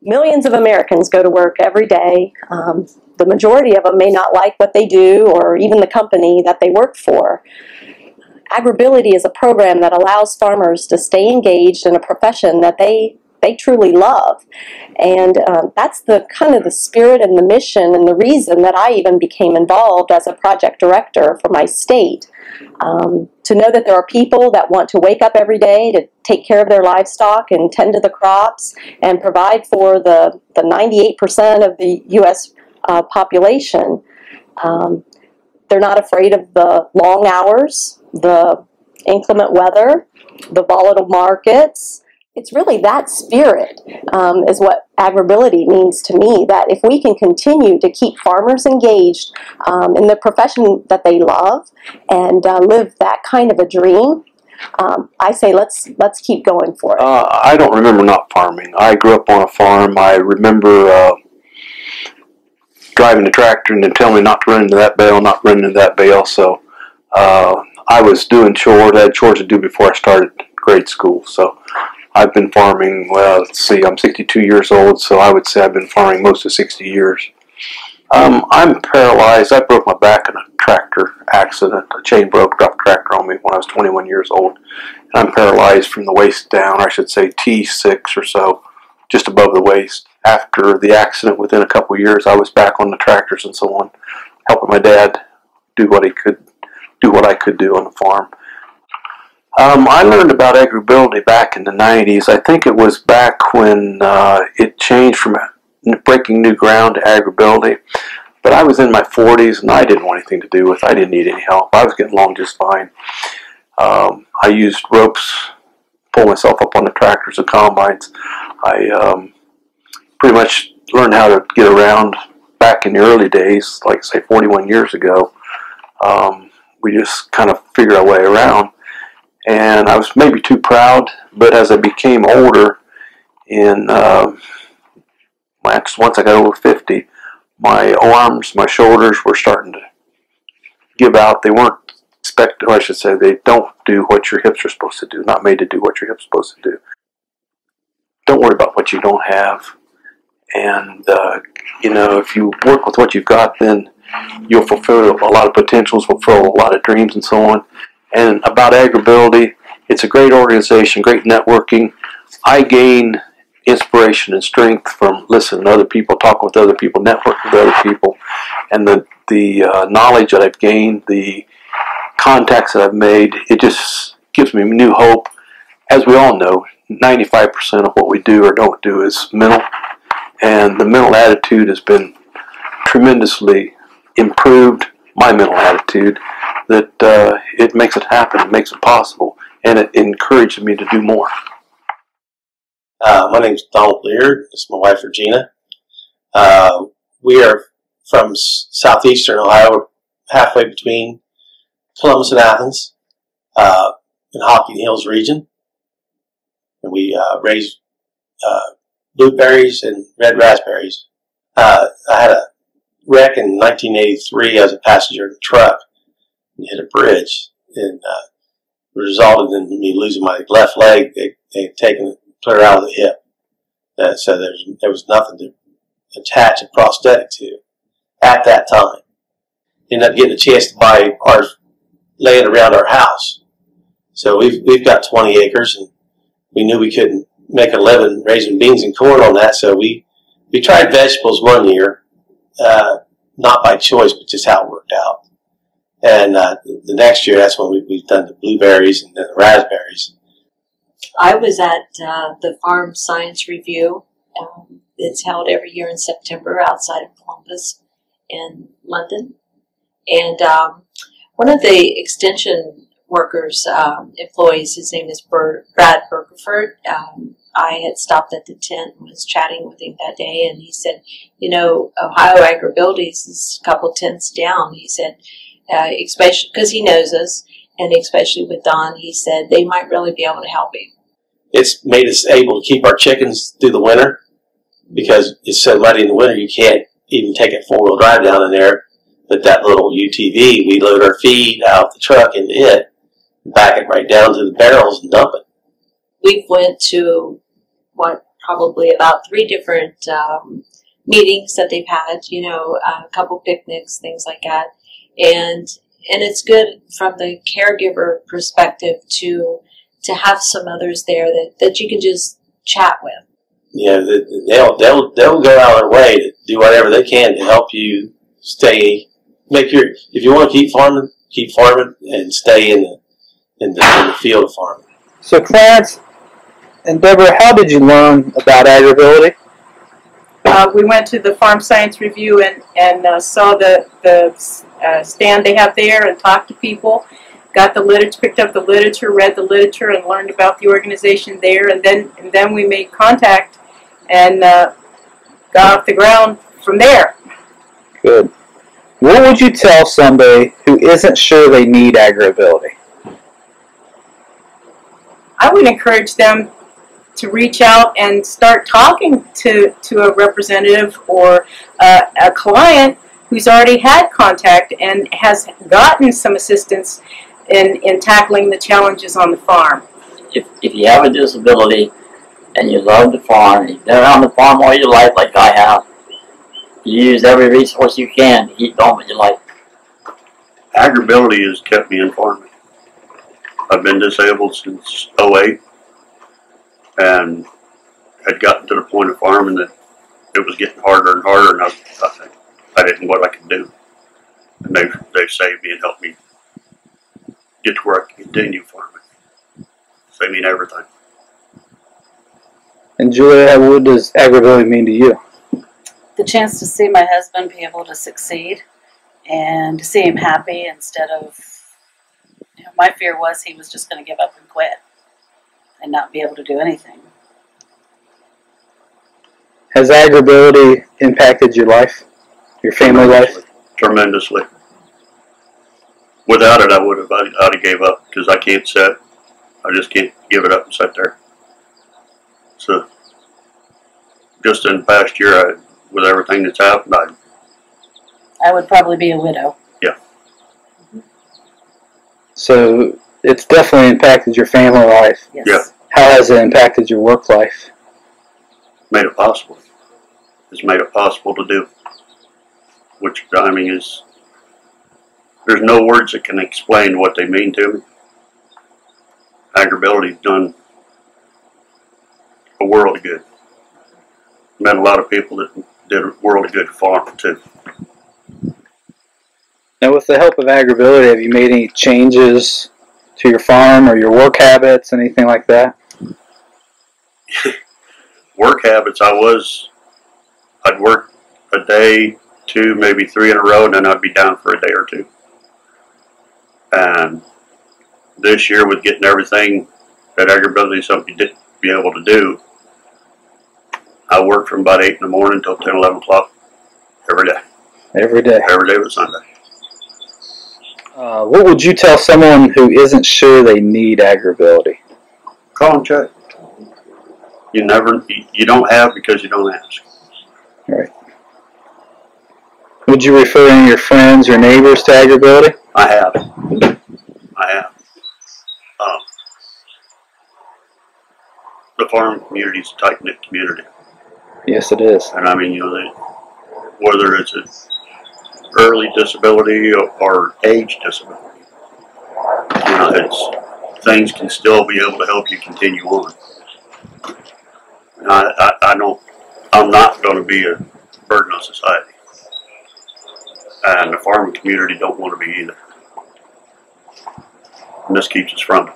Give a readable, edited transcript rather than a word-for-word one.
Millions of Americans go to work every day. The majority of them may not like what they do or even the company that they work for. AgrAbility is a program that allows farmers to stay engaged in a profession that they truly love. And that's the kind of the spirit and the mission and the reason that I even became involved as a project director for my state. To know that there are people that want to wake up every day to take care of their livestock and tend to the crops and provide for the 98% of the U.S. Population. They're not afraid of the long hours, the inclement weather, the volatile markets. It's really that spirit is what AgrAbility means to me, that if we can continue to keep farmers engaged in the profession that they love and live that kind of a dream, I say let's keep going for it. I don't remember not farming. I grew up on a farm. I remember driving the tractor and then telling me not to run into that bale, not run into that bale. So I was doing chores. I had chores to do before I started grade school. So I've been farming, well, let's see, I'm 62 years old, so I would say I've been farming most of 60 years. I'm paralyzed. I broke my back in a tractor accident. A chain broke, dropped a tractor on me when I was 21 years old. And I'm paralyzed from the waist down, or I should say T6 or so, just above the waist. After the accident, within a couple of years, I was back on the tractors and so on, helping my dad do what I could do on the farm. I learned about AgrAbility back in the 90s. I think it was back when it changed from Breaking New Ground to AgrAbility. But I was in my 40s and I didn't want anything to do with it. I didn't need any help. I was getting along just fine. I used ropes, pull myself up on the tractors and combines. I pretty much learned how to get around back in the early days, like say 41 years ago. We just kind of figured our way around. And I was maybe too proud, but as I became older, once I got over 50, my arms, my shoulders were starting to give out. They weren't expected, or I should say, they don't do what your hips are supposed to do, not made to do what your hips are supposed to do. Don't worry about what you don't have. And, if you work with what you've got, then you'll fulfill a lot of potentials, fulfill a lot of dreams and so on. And about AgrAbility, it's a great organization, great networking. I gain inspiration and strength from listening to other people, talking with other people, networking with other people, and the knowledge that I've gained, the contacts that I've made. It just gives me new hope. As we all know, 95% of what we do or don't do is mental, and the mental attitude has been tremendously improved. My mental attitude, that it makes it happen, it makes it possible, and it encourages me to do more. My name's Donald Lear. It's my wife Regina. We are from southeastern Ohio, halfway between Columbus and Athens, in Hocking Hills region, and we raise blueberries and red raspberries. I had a wreck in 1983 as a passenger in a truck and hit a bridge, and resulted in me losing my left leg. They had taken it clear out of the hip, so there was nothing to attach a prosthetic to at that time. Ended up getting a chance to buy our land around our house, so we've got 20 acres, and we knew we couldn't make a living raising beans and corn on that, so we tried vegetables one year. Not by choice, but just how it worked out. And the next year, that's when we've done the blueberries and then the raspberries. I was at the Farm Science Review. It's held every year in September outside of Columbus in London. And one of the extension workers, employees, his name is Brad Bergerford. I had stopped at the tent and was chatting with him that day, and he said, Ohio AgrAbility is a couple tents down. He said, especially because he knows us, and especially with Don, he said they might really be able to help him. It's made us able to keep our chickens through the winter, because it's so muddy in the winter you can't even take a four-wheel drive down in there. But that little UTV, we load our feed out of the truck into it, back it right down to the barrels and dump it. We went to probably about 3 different meetings that they've had, you know, a couple picnics, things like that. And it's good from the caregiver perspective to have some others there that you can just chat with. Yeah, they'll go out of their way to do whatever they can to help you stay. If you want to keep farming and stay in the field of farming. So Clarence and Deborah, how did you learn about AgrAbility? We went to the Farm Science Review and saw the stand they have there and talked to people. Got the literature, picked up the literature, read the literature, and learned about the organization there. And then we made contact and got off the ground from there. Good. What would you tell somebody who isn't sure they need AgrAbility? I would encourage them to reach out and start talking to a representative or a client who's already had contact and has gotten some assistance in tackling the challenges on the farm. If you have a disability and you love the farm, you've been around the farm all your life like I have, you use every resource you can to keep going with your life. AgrAbility has kept me in farming. I've been disabled since '08 and had gotten to the point of farming that it was getting harder and harder, and I didn't know what I could do. And they've saved me and helped me get to where I can continue farming. Saved me everything. And Julia, what does AgrAbility mean to you? The chance to see my husband be able to succeed and to see him happy instead of, you know, my fear was he was just going to give up and quit and not be able to do anything. Has AgrAbility impacted your life, your family life? Tremendously. Without it, I'd have gave up because I can't sit. I just can't give it up and sit there. So, just in the past year, with everything that's happened, I would probably be a widow. Yeah. So it's definitely impacted your family life. Yes. Yeah. How has it impacted your work life? Made it possible. It's made it possible to do. Which, I mean, there's no words that can explain what they mean to me. AgrAbility's done a world of good. Met a lot of people that did a world of good for farming too. Now, with the help of AgrAbility, have you made any changes to your farm or your work habits, anything like that? Work habits, I'd work a day, 2, maybe 3 in a row, and then I'd be down for a day or 2. And this year, with getting everything that AgrAbility is something you didn't be able to do, I work from about 8 in the morning until 10, 11 o'clock every day. Every day? Every day was Sunday. What would you tell someone who isn't sure they need AgrAbility? Call and check. You don't have because you don't ask. Right. Would you refer any of your friends or neighbors to AgrAbility? I have. The farm community is a tight-knit community. Yes, it is. And I mean, whether it's an early disability or age disability, things can still be able to help you continue on. I'm not going to be a burden on society. And the farming community don't want to be either. And this keeps us from it.